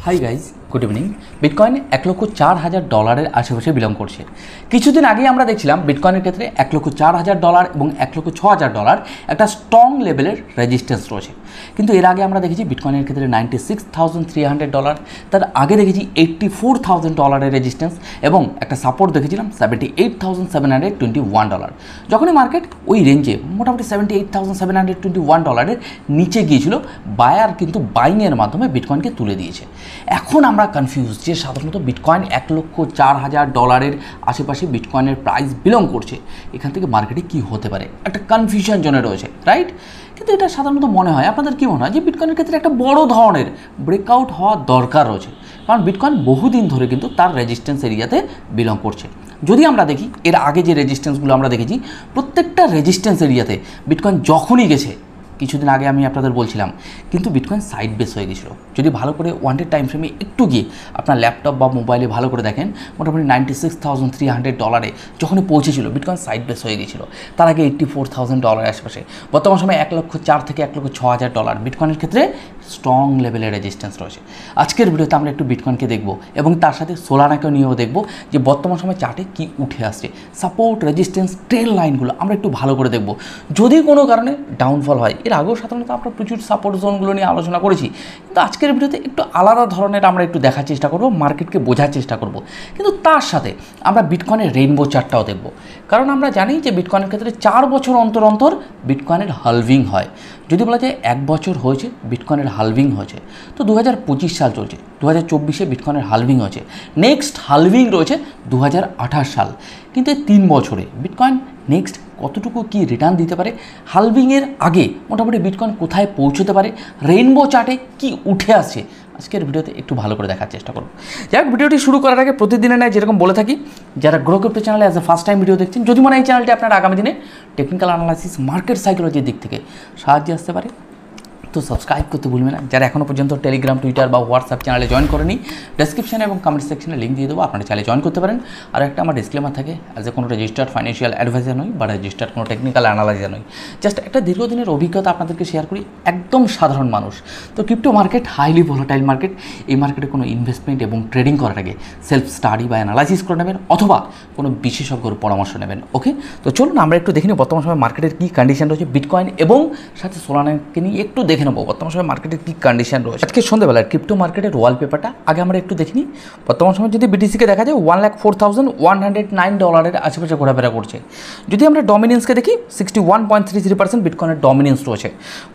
Hi guys, good evening. Bitcoin $1,04,000 আশেপাশে belong করছে। কিছুদিন আগে আমরা দেখছিলাম বিটকয়েনের ক্ষেত্রে $1,04,000 এবং $1,06,000 একটা স্ট্রং লেভেলের রেজিস্ট্যান্স রয়েছে। কিন্তু এর আগে আমরা দেখেছি বিটকয়েনের ক্ষেত্রে $96,300, তার আগে দেখেছি $84,000 রেজিস্ট্যান্স এবং একটা সাপোর্ট দেখেছিলাম $78,721। যখনই মার্কেট ওই রেঞ্জে মোটামুটি $78,721 নিচে গিয়েছিল, বায়ার কিন্তু বাইংয়ের মাধ্যমে বিটকয়েনকে তুলে দিয়েছে। এখন আমরা কনফিউজ যে সাধারণত বিটকয়েন $1,04,000 আশেপাশে বিটকয়েনের প্রাইস বিলং করছে, এখান থেকে মার্কেটে কি হতে পারে একটা কনফিউশন জোনে রয়েছে, রাইট? কিন্তু এটা সাধারণত মনে হয়, আপনাদের কি মনে হয় যে বিটকয়েনের ক্ষেত্রে একটা বড় ধরনের ব্রেকআউট হওয়া দরকার রয়েছে? কারণ বিটকয়েন বহুদিন ধরে কিন্তু তার রেজিস্ট্যান্স এরিয়াতে বিলং করছে। যদি আমরা দেখি এর আগে যে রেজিস্ট্যান্সগুলো আমরা দেখেছি, প্রত্যেকটা রেজিস্ট্যান্স এরিয়াতে বিটকয়েন যখনই গেছে, কিছুদিন আগে আমি আপনাদের বলছিলাম, কিন্তু বিটকয়েন সাইড বেস হয়ে গেছিলো। যদি ভালো করে ওয়ান ডে টাইম ফ্রেমে একটু গিয়ে আপনার ল্যাপটপ বা মোবাইলে ভালো করে দেখেন, মোটামুটি $96,300 যখনই পৌঁছেছিল বিটকয়েন সাইড বেস হয়ে গেছিলো। তার আগে $84,000 আশেপাশে। বর্তমান সময় $1,04,000 থেকে $1,06,000 বিটকয়েনের ক্ষেত্রে স্ট্রং লেভেলের রেজিস্ট্যান্স রয়েছে। আজকের ভিডিওতে আমরা একটু বিটকয়েনকে দেখব এবং তার সাথে সোলানাকেও নিয়েও দেখব যে বর্তমান সময় চার্টে কি উঠে আসছে, সাপোর্ট, রেজিস্ট্যান্স, ট্রেন্ড লাইনগুলো আমরা একটু ভালো করে দেখব। যদি কোনো কারণে ডাউনফল হয়, এর আগেও সাধারণত আমরা প্রচুর সাপোর্ট জোনগুলো নিয়ে আলোচনা করেছি, কিন্তু আজকের ভিডিওতে একটু আলাদা ধরনের আমরা একটু দেখার চেষ্টা করব, মার্কেটকে বোঝার চেষ্টা করব। কিন্তু তার সাথে আমরা বিটকয়েনের রেইনবো চার্টটাও দেখব, কারণ আমরা জানি যে বিটকয়েনের ক্ষেত্রে 4 বছর অন্তর অন্তর বিটকয়েনের হালভিং হয়। যদি বলা যায় 1 বছর হয়েছে বিটকয়েনের হালভিং হয়েছে, তো 2025 সাল চলছে, 2024-এ বিটকয়েনের হালভিং হয়েছে, নেক্সট হালভিং রয়েছে 2028 সাল। কিন্তু এই 3 বছরে বিটকয়েন নেক্সট কতটুকু কি রিটার্ন দিতে পারে, হালভিংয়ের আগে মোটামুটি বিটকয়েন কোথায় পৌঁছতে পারে, রেইনবো চার্টে কি উঠে আসছে, আজকের ভিডিওতে একটু ভালো করে দেখার চেষ্টা করব। যাই হোক, ভিডিওটি শুরু করার আগে প্রতিদিনের ন্যায় যেরকম বলে থাকি, যারা গ্রো ক্রিপ্টো চ্যানেলে as a first time video দেখছেন, যদি মনে হয় এই চ্যানেলটি আপনার আগামী দিনে টেকনিক্যাল অ্যানালাইসিস, মার্কেট সাইকোলজির দিক থেকে সাহায্যে আসতে পারে, তো সাবস্ক্রাইব করতে ভুলবেন না। যারা এখনও পর্যন্ত টেলিগ্রাম, টুইটার বা হোয়াটসঅ্যাপ চ্যানেলে জয়েন করেনি, ডেসক্রিপশনে এবং কমেন্ট সেকশনে লিঙ্ক দিয়ে দেবো, আপনারা চাইলে জয়েন করতে পারেন। আর একটা আমার ডিসক্লেমার থাকে, অ্যাজ এ কোনো রেজিস্টার্ড ফাইন্যান্সিয়াল অ্যাডভাইজার নই বা রেজিস্টার্ড কোনো টেকনিক্যাল অ্যানালাইজার নই, জাস্ট একটা দীর্ঘদিনের অভিজ্ঞতা আপনাদেরকে শেয়ার করি, একদম সাধারণ মানুষ। তো crypto market highly volatile market, এই মার্কেটে কোনো ইনভেস্টমেন্ট এবং ট্রেডিং করার আগে সেলফ স্টাডি বা অ্যানালাইসিস করে নেবেন, অথবা কোনো বিশেষজ্ঞর পরামর্শ নেবেন। ওকে, তো চলুন আমরা একটু দেখে নিই বর্তমান সময় মার্কেটের কী কন্ডিশন রয়েছে, বিটকয়েন এবং সাথে সোলানাকে নিয়ে একটু দেখে নেবো বর্তমান সময় মার্কেটের কী কন্ডিশন রয়েছে। আজকে সন্ধ্যেবেলার ক্রিপ্টো মার্কেটের ওয়ালপেপারটা আগে আমরা একটু দেখে নিই। বর্তমান সময় যদি বিটিসিকে দেখা যায় $1,04,109 আশেপাশে ঘোরাফেরা করছে। যদি আমরা ডমিনেন্সকে দেখি, 61.33% বিটকয়েনের ডমিনেন্স রয়েছে।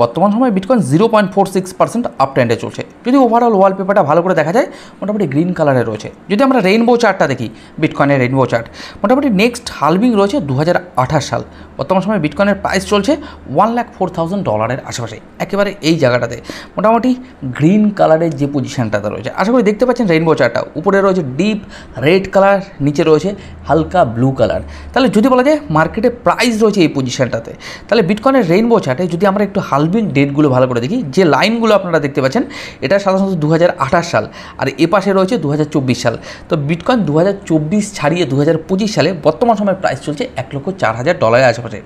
বর্তমান সময় বিটকয়েন 0.46% আপ ট্রেন্ডে চলছে। যদি ওভারঅল ওয়ালপেপারটা ভালো করে দেখা যায়, মোটামুটি গ্রিন কালারে রয়েছে। যদি আমরা রেইনবো চার্টটা দেখি, বিটকয়েনের রেইনবো চার্ট, মোটামুটি নেক্সট হালভিং রয়েছে 2028 সাল। বর্তমান সময় বিটকয়েনের প্রাইস চলছে $1,04,000 আশেপাশে, একেবারে এই জায়গাটাতে মোটামুটি গ্রিন কালারের যে পজিশানটাতে রয়েছে। আশা করি দেখতে পাচ্ছেন রেইনবো চার্টটা, উপরে রয়েছে ডিপ রেড কালার, নিচে রয়েছে হালকা ব্লু কালার। তাহলে যদি বলা যায় মার্কেটে প্রাইস রয়েছে এই পজিশানটাতে, তাহলে বিটকয়েনের রেইনবো চার্টে যদি আমরা একটু হালভিং ডেটগুলো ভালো করে দেখি, যে লাইনগুলো আপনারা দেখতে পাচ্ছেন, এটা সাধারণত 2028 সাল, আর এ পাশে রয়েছে 2024 সাল। তো বিটকয়েন 2024 ছাড়িয়ে 2025 সালে বর্তমান সময় প্রাইস চলছে $1,04,000 আশেপাশে।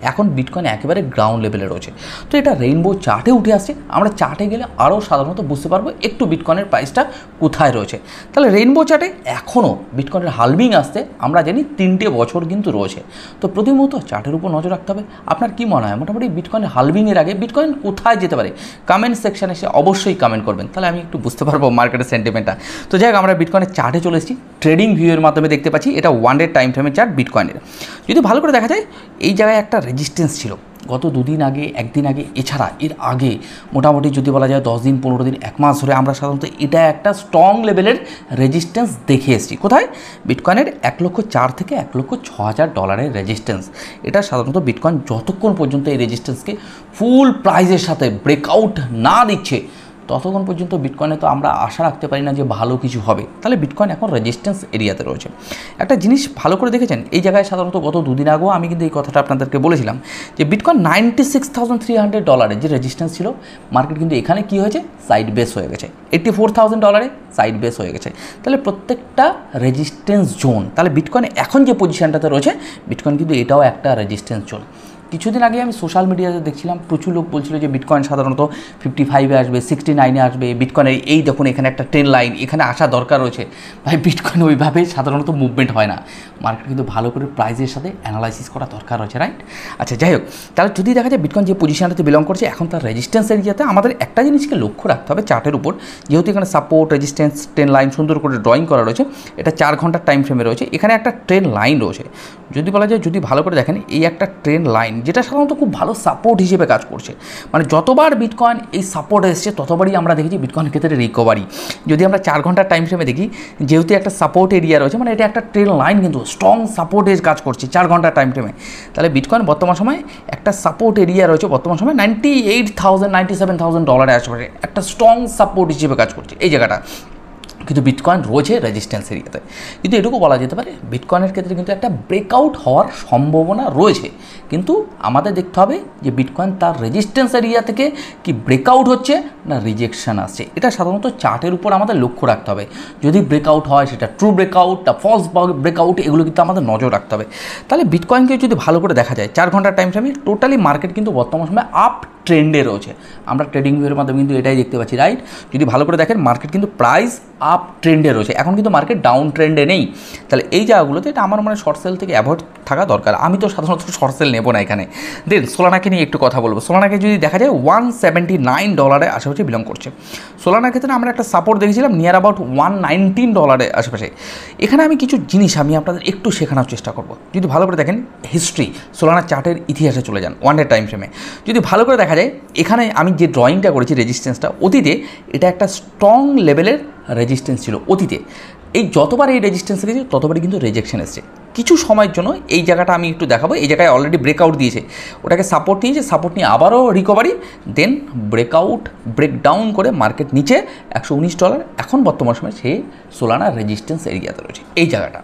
এখন বিটকয়েন একেবারে গ্রাউন্ড লেভেলে রয়েছে। তো এটা রেইনবো চার্টে উঠে আসছে, আমরা চার্টে গেলে আরও সাধারণত বুঝতে পারবো একটু বিটকয়েনের প্রাইসটা কোথায় রয়েছে। তাহলে রেইনবো চার্টে এখনও বিটকয়েনের হালভিং আসতে আমরা জানি 3টে বছর কিন্তু রয়েছে। তো প্রতি মুহূর্ত চার্টের উপর নজর রাখতে হবে। আপনার কি মনে হয় মোটামুটি বিটকয়েনের হালভিংয়ের আগে বিটকয়েন কোথায় যেতে পারে? কমেন্ট সেকশানে এসে অবশ্যই কমেন্ট করবেন, তাহলে আমি একটু বুঝতে পারবো মার্কেটের সেন্টিমেন্টটা। তো যাই হোক, আমরা বিটকয়েনের চার্টে চলে এসেছি, ট্রেডিং ভিউয়ের মাধ্যমে দেখতে পাচ্ছি এটা ওয়ান ডে টাইম ফ্রেমের চার্ট বিটকয়েনের। যদি ভালো করে দেখা যায়, এই জায়গায় একটা রেজিস্ট্যান্স ছিল গত 2 দিন আগে, 1 দিন আগে, এছাড়া এর আগে মোটামুটি যদি বলা যায় 10 দিন, 15 দিন, 1 মাস ধরে আমরা সাধারণত এটা একটা স্ট্রং লেভেলের রেজিস্ট্যান্স দেখে এসেছি। কোথায়? বিটকয়েনের $1,04,000 থেকে $1,06,000 রেজিস্ট্যান্স। এটা সাধারণত বিটকয়েন যতক্ষণ পর্যন্ত এই রেজিস্ট্যান্সকে ফুল প্রাইজের সাথে ব্রেকআউট না দিচ্ছে, ততক্ষণ পর্যন্ত বিটকয়েনে তো আমরা আশা রাখতে পারি না যে ভালো কিছু হবে। তাহলে বিটকয়েন এখন রেজিস্ট্যান্স এরিয়াতে রয়েছে। একটা জিনিস ভালো করে দেখেছেন, এই জায়গায় সাধারণত গত 2 দিন আগেও আমি কিন্তু এই কথাটা আপনাদেরকে বলেছিলাম যে বিটকয়েন $96,300 যে রেজিস্ট্যান্স ছিল, মার্কেট কিন্তু এখানে কি হয়েছে, সাইড বেস হয়ে গেছে। $84,000 সাইড বেস হয়ে গেছে। তাহলে প্রত্যেকটা রেজিস্ট্যান্স জোন, তাহলে বিটকয়েন এখন যে পজিশনটাতে রয়েছে, বিটকয়েন কিন্তু এটাও একটা রেজিস্ট্যান্স জোন। কিছুদিন আগে আমি সোশ্যাল মিডিয়াতে দেখছিলাম প্রচুর লোক বলছিল যে বিটকয়েন সাধারণত 55-এ আসবে, 69-এ আসবে, বিটকয়েনের এই দেখুন এখানে একটা ট্রেন লাইন, এখানে আসা দরকার রয়েছে। ভাই বিটকয়েন ওইভাবে সাধারণত মুভমেন্ট হয় না, মার্কেট কিন্তু ভালো করে প্রাইসের সাথে অ্যানালাইসিস করা দরকার রয়েছে, রাইট? আচ্ছা যাই হোক, তাহলে যদি দেখা যায় বিটকয়েন যে পজিশনটাতে বিলং করছে এখন তার রেজিস্ট্যান্স এরিয়াতে আমাদের একটা জিনিসকে লক্ষ্য রাখতে হবে চার্টের উপর, যেহেতু এখানে সাপোর্ট, রেজিস্ট্যান্স, ট্রেন লাইন সুন্দর করে ড্রয়িং করা রয়েছে, এটা 4 ঘন্টার টাইম ফ্রেমে রয়েছে, এখানে একটা ট্রেন লাইন রয়েছে। যদি বলা যায়, যদি ভালো করে দেখেন, এই একটা ট্রেন লাইন যেটা সাধারণত খুব ভালো সাপোর্ট হিসেবে কাজ করছে, মানে যতবার বিটকয়েন এই সাপোর্ট এসছে ততবারই আমরা দেখেছি বিটকয়েনের ক্ষেত্রে রিকভারি। যদি আমরা 4 ঘন্টার টাইম ফ্রেমে দেখি, যেহেতু একটা সাপোর্ট এরিয়া রয়েছে, মানে এটা একটা ট্রেন লাইন কিন্তু স্ট্রং সাপোর্টে কাজ করছে 4 ঘন্টার টাইম ফ্রেমে, তাহলে বিটকয়েন বর্তমান সময় একটা সাপোর্ট এরিয়া রয়েছে বর্তমান সময় $98,000-97,000 আশেপাশে একটা স্ট্রং সাপোর্ট হিসেবে কাজ করছে এই জায়গাটা। কিন্তু বিটকয়েন রয়েছে রেজিস্ট্যান্স এরিয়াতে, কিন্তু এটুকু বলা যেতে পারে বিটকয়েনের ক্ষেত্রে কিন্তু একটা ব্রেকআউট হওয়ার সম্ভাবনা রয়েছে, কিন্তু আমাদের দেখতে হবে যে বিটকয়েন তার রেজিস্ট্যান্স এরিয়া থেকে কি ব্রেকআউট হচ্ছে না রিজেকশন আসছে, এটা সাধারণত চার্টের উপর আমাদের লক্ষ্য রাখতে হবে। যদি ব্রেকআউট হয় সেটা ট্রু ব্রেকআউট না ফলস ব্রেকআউট, এগুলো কিন্তু আমাদের নজর রাখতে হবে। তাহলে বিটকয়েনকে যদি ভালো করে দেখা যায় 4 ঘন্টার টাইম ফ্রেমে টোটালি মার্কেট কিন্তু বর্তমান সময় আপ ট্রেন্ডে রয়েছে, আমরা ট্রেডিং ভিউয়ের মাধ্যমে কিন্তু এটাই দেখতে পাচ্ছি, রাইট? যদি ভালো করে দেখেন মার্কেট কিন্তু প্রাইস আপ ট্রেন্ডে রয়েছে, এখন কিন্তু মার্কেট ডাউন ট্রেন্ডে নেই। তাহলে এই জায়গাগুলোতে এটা আমার মানে শর্ট সেল থেকে অ্যাভয়েড থাকা দরকার, আমি তো সাধারণত শর্ট সেল নেবো না এখানে। দেন সোলানাকে নিয়ে একটু কথা বলবো। সোলানাকে যদি দেখা যায় $179 আশেপাশে বিলং করছে। সোলানার ক্ষেত্রে আমরা একটা সাপোর্ট দেখেছিলাম নিয়ার অ্যাবাউট $119 আশেপাশে। এখানে আমি কিছু জিনিস আমি আপনাদের একটু শেখানোর চেষ্টা করব। যদি ভালো করে দেখেন হিস্ট্রি, সোলানার চার্টের ইতিহাসে চলে যান 1 ডে টাইম ফ্রেমে, যদি ভালো করে দেখা যায় এখানে আমি যে ড্রয়িংটা করেছি রেজিস্ট্যান্সটা, অতীতে এটা একটা স্ট্রং লেভেলের রেজিস্ট্যান্স ছিল অতীতে, এই যতবার এই রেজিস্ট্যান্স গেছে ততবারই কিন্তু রিজেকশন এসছে। কিছু সময়ের জন্য এই জায়গাটা আমি একটু দেখাবো, এই জায়গায় অলরেডি ব্রেকআউট দিয়েছে, ওটাকে সাপোর্ট নিয়েছে, সাপোর্ট নিয়ে আবারও রিকভারি, দেন ব্রেকআউট ব্রেকডাউন করে মার্কেট নিচে $119, এখন বর্তমান সময় সে সোলানার রেজিস্ট্যান্স এরিয়াতে রয়েছে এই জায়গাটা।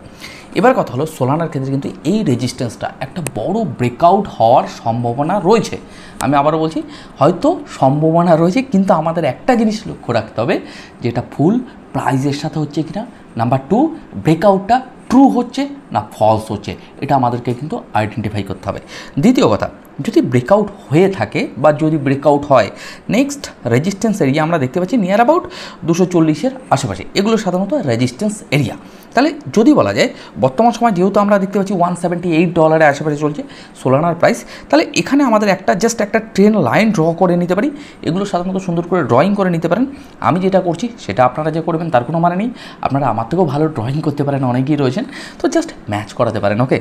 এবার কথা হলো সোলানার ক্ষেত্রে কিন্তু এই রেজিস্ট্যান্সটা একটা বড় ব্রেকআউট হওয়ার সম্ভাবনা রয়েছে। আমি আবারও বলছি, হয়তো সম্ভাবনা রয়েছে, কিন্তু আমাদের একটা জিনিস লক্ষ্য রাখতে হবে, যেটা ফুল প্রাইজের সাথে হচ্ছে কিনা, নাম্বার 2 ব্রেকআউটটা ট্রু হচ্ছে না ফলস হচ্ছে, এটা আমাদেরকে কিন্তু আইডেন্টিফাই করতে হবে। দ্বিতীয় কথা, যদি ব্রেকআউট হয়ে থাকে বা যদি ব্রেকআউট হয়, নেক্সট রেজিস্ট্যান্স এরিয়া আমরা দেখতে পাচ্ছি নিয়ার অ্যাবাউট 240-এর আশেপাশে, এগুলো সাধারণত রেজিস্ট্যান্স এরিয়া। তাহলে যদি বলা যায় বর্তমান সময় যেহেতু আমরা দেখতে পাচ্ছি $178 আশেপাশে চলছে সোলানার প্রাইস, তাহলে এখানে আমাদের একটা জাস্ট একটা ট্রেন লাইন ড্র করে নিতে পারি, এগুলো সাধারণত সুন্দর করে ড্রয়িং করে নিতে পারেন। আমি যেটা করছি সেটা আপনারা যে করবেন তার কোনো মানে নেই, আপনারা আমার থেকেও ভালো ড্রয়িং করতে পারেন, অনেকেই রয়েছেন, তো জাস্ট ম্যাচ করাতে পারেন, ওকে?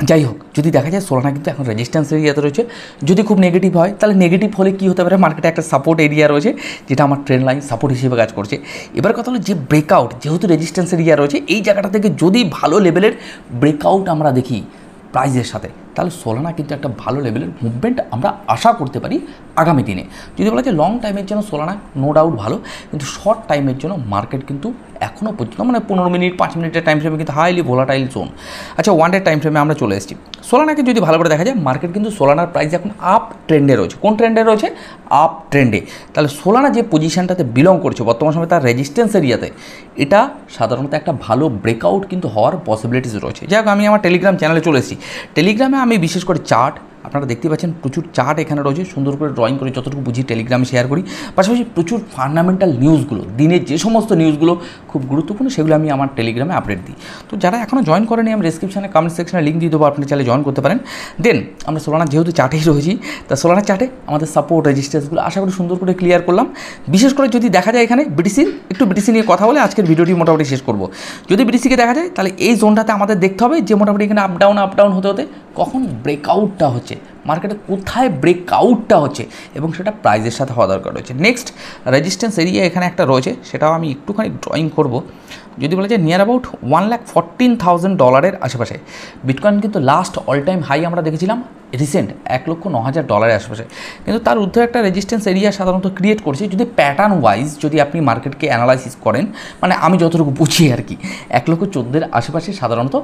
যাই হোক, যদি দেখা যায় সোলানা কিন্তু এখন রেজিস্ট্যান্স এরিয়াতে রয়েছে, যদি খুব নেগেটিভ হয় তাহলে নেগেটিভ হলে কী হতে পারে, মার্কেটে একটা সাপোর্ট এরিয়া রয়েছে যেটা আমার ট্রেন লাইন সাপোর্ট হিসেবে কাজ করছে। এবার কথা হলো যে ব্রেকআউট, যেহেতু রেজিস্ট্যান্স এরিয়া রয়েছে এই জায়গাটা থেকে যদি ভালো লেভেলের ব্রেকআউট আমরা দেখি প্রাইজের সাথে, তাহলে সোলানা কিন্তু একটা ভালো লেভেলের মুভমেন্ট আমরা আশা করতে পারি আগামী দিনে। যদি বলা যায় লং টাইমের জন্য সোলানা নো ডাউট ভালো, কিন্তু শর্ট টাইমের জন্য মার্কেট কিন্তু এখনও পর্যন্ত মানে 15 মিনিট 5 মিনিটের টাইম ফ্রেমে কিন্তু হাইলি ভোলাটাইল জোন। আচ্ছা 1 ডে টাইম ফ্রেমে আমরা চলে এসেছি। সোলানাকে যদি ভালো করে দেখা যায় মার্কেট কিন্তু সোলানার প্রাইস এখন আপ ট্রেন্ডে রয়েছে। কোন ট্রেন্ডে রয়েছে? আপ ট্রেন্ডে। তাহলে সোলানা যে পজিশনটাতে বিলং করছে বর্তমান সময় তার রেজিস্ট্যান্স এরিয়াতে, এটা সাধারণত একটা ভালো ব্রেকআউট কিন্তু হওয়ার পসিবিলিটিস রয়েছে। যাই হোক, আমি আমার টেলিগ্রাম চ্যানেলে চলে এসেছি। টেলিগ্রামে আমি বিশেষ করে চার্ট, আপনারা দেখতে পাচ্ছেন প্রচুর চার্ট এখানে রয়েছে, সুন্দর করে ড্রয়িং করে যতটুকু বুঝি টেলিগ্রামে শেয়ার করি, পাশাপাশি প্রচুর ফান্ডামেন্টাল নিউজগুলো, দিনের যে সমস্ত নিউজগুলো খুব গুরুত্বপূর্ণ সেগুলো আমি আমার টেলিগ্রামে আপডেট দিই। তো যারা এখনও জয়েন করেনি, আমি ডেসক্রিপশনে কমেন্ট সেকশনে লিঙ্ক দিয়ে দেবো, আপনি চাইলে জয়েন করতে পারেন। দেন আমরা সোলানা যেহেতু চার্টেই রয়েছি, তা সোলানা চার্টে আমাদের সাপোর্ট রেজিস্ট্যান্সগুলো আশা করি সুন্দর করে ক্লিয়ার করলাম। বিশেষ করে যদি দেখা যায় এখানে বিটিসি নিয়ে কথা বলে আজকের ভিডিওটি মোটামুটি শেষ করব। যদি বিটিসিকে দেখা যায় তাহলে এই জোনটাতে আমাদের দেখতে হবে যে মোটামুটি এখানে আপ ডাউন হতে হতে কখন ব্রেকআউটটা হচ্ছে, মার্কেটে কোথায় ব্রেকআউটটা হচ্ছে, এবং সেটা প্রাইজের সাথে হওয়া দরকার রয়েছে। নেক্সট রেজিস্ট্যান্স এরিয়া এখানে একটা রয়েছে, সেটাও আমি একটুখানি ড্রয়িং করব। যদি বলা যায় নিয়ার অ্যাবাউট $1,14,000 আশেপাশে বিটকয়েন কিন্তু লাস্ট অল টাইম হাই আমরা দেখেছিলাম রিসেন্ট $1,09,000 আশেপাশে, কিন্তু তার ঊর্ধ্বে একটা রেজিস্ট্যান্স এরিয়া সাধারণত ক্রিয়েট করছে। যদি প্যাটার্ন ওয়াইজ যদি আপনি মার্কেটকে অ্যানালাইসিস করেন, মানে আমি যতটুকু বুঝি আর কি, $1,14,000 আশেপাশে সাধারণত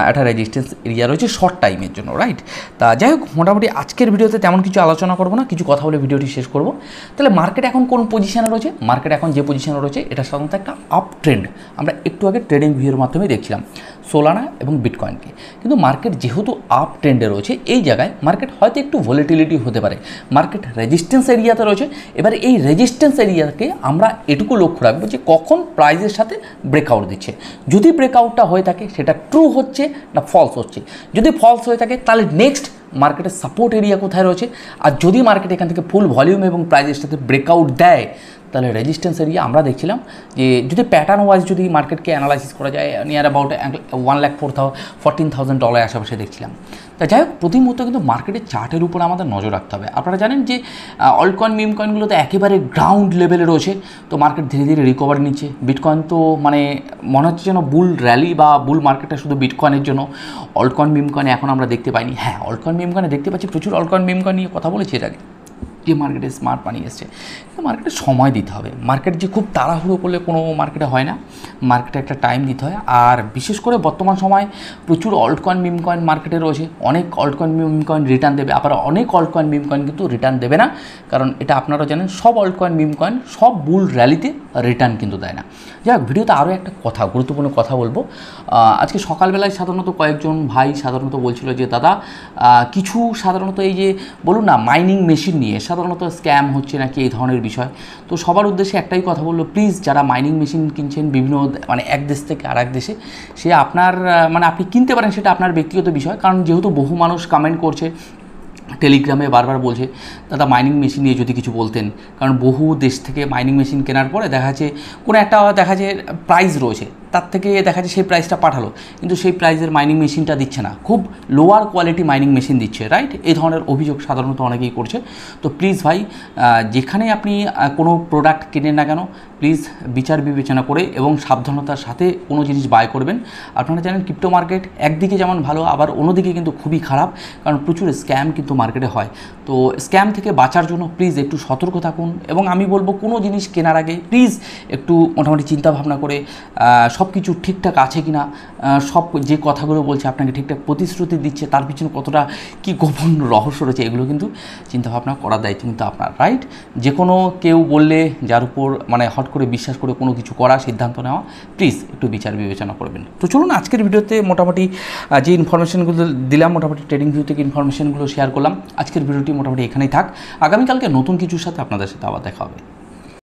একটা রেজিস্ট্যান্স এরিয়া রয়েছে শর্ট টাইমের জন্য, রাইট? তা যাই হোক, মোটামুটি আজকের ভিডিওতে তেমন কিছু আলোচনা করবো না, কিছু কথা বলে ভিডিওটি শেষ করব। তাহলে মার্কেট এখন কোন পজিশনে রয়েছে? মার্কেট এখন যে পজিশনে রয়েছে এটা সাধারণত একটা আপ ট্রেন্ড, আমরা আমরা একটু আগে ট্রেডিং ভিউয়ের মাধ্যমে দেখছিলাম সোলানা এবং বিটকয়েনকে। কিন্তু মার্কেট যেহেতু আপ ট্রেন্ডে রয়েছে, এই জায়গায় মার্কেট হয়তো একটু ভলিটিলিটি হতে পারে, মার্কেট রেজিস্ট্যান্স এরিয়াতে রয়েছে। এবার এই রেজিস্ট্যান্স এরিয়াকে আমরা এটুকু লক্ষ্য রাখবো যে কখন প্রাইসের সাথে ব্রেকআউট দিচ্ছে। যদি ব্রেকআউটটা হয়ে থাকে সেটা ট্রু হচ্ছে না ফলস হচ্ছে। যদি ফলস হয়ে থাকে তাহলে নেক্সট মার্কেটের সাপোর্ট এরিয়া কোথায় রয়েছে। আর যদি মার্কেট এখান থেকে ফুল ভলিউম এবং প্রাইসের সাথে ব্রেকআউট দেয় তাহলে রেজিস্ট্যান্স এরিয়া আমরা দেখছিলাম যে যদি প্যাটার্ন ওয়াইজ যদি মার্কেটকে অ্যানালাইসিস করা যায় নিয়ার অ্যাবাউট $1,14,000 আশেপাশে দেখছিলাম। তা যাই হোক, প্রতি মুহূর্তে কিন্তু মার্কেটের চার্টের উপর আমাদের নজর রাখতে হবে। আপনারা জানেন যে অল্ট কয়েন মিম কয়েনগুলো তো একেবারে গ্রাউন্ড লেভেলে রয়েছে, তো মার্কেট ধীরে ধীরে রিকভারি নিচ্ছে। বিটকয়েন তো মানে মনে হচ্ছে যেন বুল র্যালি বা বুল মার্কেটটা শুধু বিটকয়েনের জন্য, অল্ট কয়েন মিম কয়েন এখন আমরা দেখতে পাইনি। হ্যাঁ, অল্ট কয়েন মিম কয়েনে দেখতে পাচ্ছি প্রচুর অল্ট কয়েন মিম কয়েন নিয়ে কথা বলেছি এর আগে, যে মার্কেটে স্মার্ট মানি এসছে। কিন্তু মার্কেটে সময় দিতে হবে। মার্কেট যে খুব তাড়াহুড়ো করলে কোনো মার্কেটে হয় না, মার্কেটে একটা টাইম দিতে হয়। আর বিশেষ করে বর্তমান সময় প্রচুর অল্ট কয়েন মিম কয়েন মার্কেটে রয়েছে। অনেক alt coin meme coin return দেবে, আবার অনেক অল্ট কয়েন মিম কয়েন কিন্তু রিটার্ন দেবে না, কারণ এটা আপনারা জানেন সব অল্ট কয়েন মিম কয়েন সব বুল র্যালিতে রিটার্ন কিন্তু দেয় না। যাই হোক, ভিডিওতে আরও একটা কথা, গুরুত্বপূর্ণ কথা বলবো। আজকে সকালবেলায় সাধারণত কয়েকজন ভাই সাধারণত বলছিল যে দাদা কিছু সাধারণত এই যে বলুন না মাইনিং মেশিন নিয়ে সাধারণত স্ক্যাম হচ্ছে নাকি এই ধরনের বিষয়। তো সবার উদ্দেশ্যে একটাই কথা বললো, প্লিজ যারা মাইনিং মেশিন কিনছেন বিভিন্ন মানে এক দেশ থেকে আর এক দেশে, সে আপনার মানে আপনি কিনতে পারেন, সেটা আপনার ব্যক্তিগত বিষয়। কারণ যেহেতু বহু মানুষ কমেন্ট করছে টেলিগ্রামে বারবার বলছে দাদা মাইনিং মেশিন নিয়ে যদি কিছু বলতেন, কারণ বহু দেশ থেকে মাইনিং মেশিন কেনার পরে দেখা যাচ্ছে কোনো একটা দেখা যায় প্রাইস রয়েছে, তার থেকে দেখা যাচ্ছে সেই প্রাইসটা পাঠালো কিন্তু সেই প্রাইসের মাইনিং মেশিনটা দিচ্ছে না, খুব লোয়ার কোয়ালিটি মাইনিং মেশিন দিচ্ছে, রাইট? এই ধরনের অভিযোগ সাধারণত অনেকেই করছে। তো প্লিজ ভাই, যেখানে আপনি কোনো প্রোডাক্ট কেনেন না কেন, প্লিজ বিচার বিবেচনা করে এবং সাবধানতার সাথে কোনো জিনিস বাই করবেন। আপনারা জানেন ক্রিপ্টো মার্কেট একদিকে যেমন ভালো, আবার অন্যদিকে কিন্তু খুবই খারাপ, কারণ প্রচুর স্ক্যাম কিন্তু মার্কেটে হয়। তো স্ক্যাম থেকে বাঁচার জন্য প্লিজ একটু সতর্ক থাকুন। এবং আমি বলবো কোনো জিনিস কেনার আগে প্লিজ একটু মোটামুটি চিন্তাভাবনা করে সব কিছু ঠিকঠাক আছে কি না, সব যে কথাগুলো বলছে আপনাকে ঠিকঠাক প্রতিশ্রুতি দিচ্ছে, তার পিছনে কতটা কী গোপন রহস্য রয়েছে, এগুলো কিন্তু চিন্তাভাবনা করার দায়িত্ব কিন্তু আপনার, রাইট? যে কোনো কেউ বললে যার উপর মানে হট করে বিশ্বাস করে কোনো কিছু করা, সিদ্ধান্ত নেওয়া, প্লিজ একটু বিচার বিবেচনা করবেন। তো চলুন আজকের ভিডিওতে মোটামুটি যে ইনফরমেশনগুলো দিলাম, মোটামুটি ট্রেডিং ভিউ থেকে ইনফরমেশনগুলো শেয়ার করলাম। আজকের ভিডিওটি মোটামুটি এখানেই থাক। আগামীকালকে নতুন কিছুর সাথে আপনাদের সাথে আবার দেখা হবে।